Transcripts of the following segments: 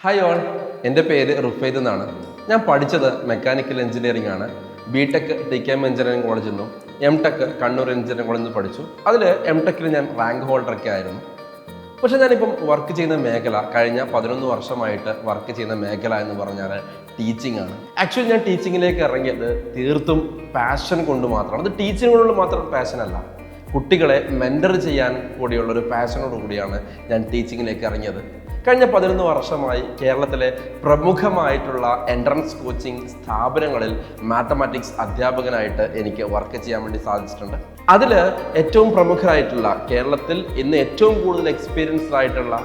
Hi all, എൻ്റെ പേര് റുഫൈദ് എന്നാണ്. ഞാൻ പഠിച്ചത് മെക്കാനിക്കൽ എഞ്ചിനീയറിംഗ് ആണ്. ബി.ടെക് ടി.കെ.എം എഞ്ചിനീയറിംഗ് കോളേജിൽ നിന്നും എം.ടെക് കണ്ണൂർ എഞ്ചിനീയറിംഗ് കോളേജിൽ നിന്ന് പഠിച്ചു. അതിൽ എം.ടെക്കിൽ ഞാൻ റാങ്ക് ഹോൾഡറൊക്കെ ആയിരുന്നു. പക്ഷേ ഞാനിപ്പം വർക്ക് ചെയ്യുന്ന മേഖല കഴിഞ്ഞ 11 വർഷമായിട്ട് വർക്ക് ചെയ്യുന്ന മേഖല എന്ന് പറഞ്ഞാൽ ടീച്ചിങ് ആണ്. ആക്ച്വലി ഞാൻ ടീച്ചിങ്ങിലേക്ക് ഇറങ്ങിയത് തീർത്തും പാഷൻ കൊണ്ട് മാത്രമാണ്. അത് ടീച്ചിങ് കൊണ്ടുള്ള മാത്രം പാഷനല്ല, കുട്ടികളെ മെൻറ്റർ ചെയ്യാൻ കൂടിയുള്ളൊരു പാഷനോട് കൂടിയാണ് ഞാൻ ടീച്ചിങ്ങിലേക്ക് ഇറങ്ങിയത്. കഴിഞ്ഞ 11 വർഷമായി കേരളത്തിലെ പ്രമുഖമായിട്ടുള്ള എൻട്രൻസ് കോച്ചിങ് സ്ഥാപനങ്ങളിൽ മാത്തമാറ്റിക്സ് അധ്യാപകനായിട്ട് എനിക്ക് വർക്ക് ചെയ്യാൻ വേണ്ടി സാധിച്ചിട്ടുണ്ട്. അതിൽ ഏറ്റവും പ്രമുഖരായിട്ടുള്ള, കേരളത്തിൽ ഇന്ന് ഏറ്റവും കൂടുതൽ എക്സ്പീരിയൻസ്ഡ് ആയിട്ടുള്ള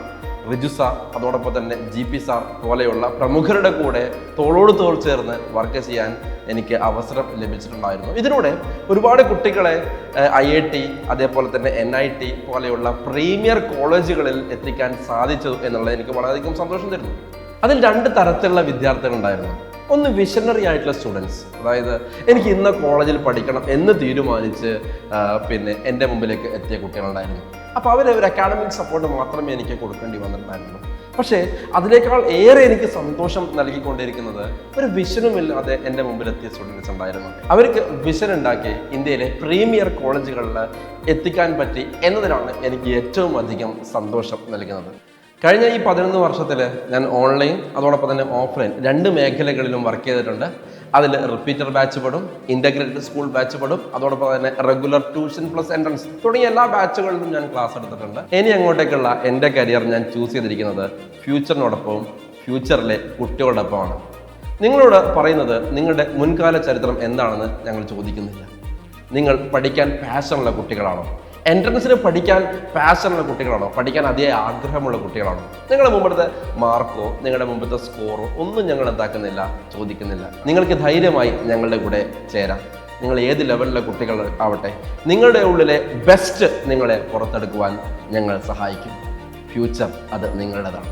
റിജു സാർ, അതോടൊപ്പം തന്നെ GP സാർ പോലെയുള്ള പ്രമുഖരുടെ കൂടെ തോളോട് തോൾ ചേർന്ന് വർക്ക് ചെയ്യാൻ എനിക്ക് അവസരം ലഭിച്ചിട്ടുണ്ടായിരുന്നു. ഇതിലൂടെ ഒരുപാട് കുട്ടികളെ IIT അതേപോലെ തന്നെ NIT പോലെയുള്ള പ്രീമിയർ കോളേജുകളിൽ എത്തിക്കാൻ സാധിച്ചു എന്നുള്ളത് എനിക്ക് വളരെയധികം സന്തോഷം തരുന്നു. അതിൽ 2 തരത്തിലുള്ള വിദ്യാർത്ഥികളുണ്ടായിരുന്നു. ഒന്ന് വിഷണറി ആയിട്ടുള്ള സ്റ്റുഡൻസ്, അതായത് എനിക്ക് ഇന്ന കോളേജിൽ പഠിക്കണം എന്ന് തീരുമാനിച്ച് എൻ്റെ മുമ്പിലേക്ക് എത്തിയ കുട്ടികളുണ്ടായിരുന്നു. അപ്പോൾ ഒരു അക്കാഡമിക് സപ്പോർട്ട് മാത്രമേ എനിക്ക് കൊടുക്കേണ്ടി വന്നിട്ടുണ്ടായിരുന്നു. പക്ഷേ അതിനേക്കാൾ ഏറെ എനിക്ക് സന്തോഷം നൽകിക്കൊണ്ടിരിക്കുന്നത് ഒരു വിഷനുമില്ലാതെ എൻ്റെ മുമ്പിലെത്തിയ സ്റ്റുഡൻസ് ഉണ്ടായിരുന്നു. അവർക്ക് വിഷൻ ഉണ്ടാക്കി ഇന്ത്യയിലെ പ്രീമിയർ കോളേജുകളിൽ എത്തിക്കാൻ പറ്റി എന്നതിനാണ് എനിക്ക് ഏറ്റവും അധികം സന്തോഷം നൽകുന്നത്. കഴിഞ്ഞ ഈ 11 വർഷത്തിൽ ഞാൻ ഓൺലൈൻ അതോടൊപ്പം തന്നെ ഓഫ്ലൈൻ 2 മേഖലകളിലും വർക്ക് ചെയ്തിട്ടുണ്ട്. അതിൽ റിപ്പീറ്റർ ബാച്ച് പെടും, ഇൻ്റഗ്രേറ്റഡ് സ്കൂൾ ബാച്ച് പെടും, അതോടൊപ്പം തന്നെ റെഗുലർ ട്യൂഷൻ പ്ലസ് എൻട്രൻസ് തുടങ്ങിയ എല്ലാ ബാച്ചുകളിലും ഞാൻ ക്ലാസ് എടുത്തിട്ടുണ്ട്. ഇനി അങ്ങോട്ടേക്കുള്ള എൻ്റെ കരിയർ ഞാൻ ചൂസ് ചെയ്തിരിക്കുന്നത് ഫ്യൂച്ചറിനോടൊപ്പവും ഫ്യൂച്ചറിലെ കുട്ടികളോടൊപ്പമാണ്. നിങ്ങളോട് പറയുന്നത് നിങ്ങളുടെ മുൻകാല ചരിത്രം എന്താണെന്ന് ഞങ്ങൾ ചോദിക്കുന്നില്ല. നിങ്ങൾ പഠിക്കാൻ പാഷനുള്ള കുട്ടികളാണോ? എൻട്രൻസിന് പഠിക്കാൻ പാഷനുള്ള കുട്ടികളാണോ? പഠിക്കാൻ അതേ ആഗ്രഹമുള്ള കുട്ടികളാണോ? നിങ്ങളുടെ മുമ്പത്തെ മാർക്കോ നിങ്ങളുടെ മുമ്പത്തെ സ്കോറോ ഒന്നും ഞങ്ങൾ എന്താക്കുന്നില്ല, ചോദിക്കുന്നില്ല. നിങ്ങൾക്ക് ധൈര്യമായി ഞങ്ങളുടെ കൂടെ ചേരാം. നിങ്ങൾ ഏത് ലെവലിലെ കുട്ടികൾ ആവട്ടെ, നിങ്ങളുടെ ഉള്ളിലെ ബെസ്റ്റ് നിങ്ങളെ പുറത്തെടുക്കുവാൻ ഞങ്ങൾ സഹായിക്കും. ഫ്യൂച്ചർ അത് നിങ്ങളുടേതാണ്.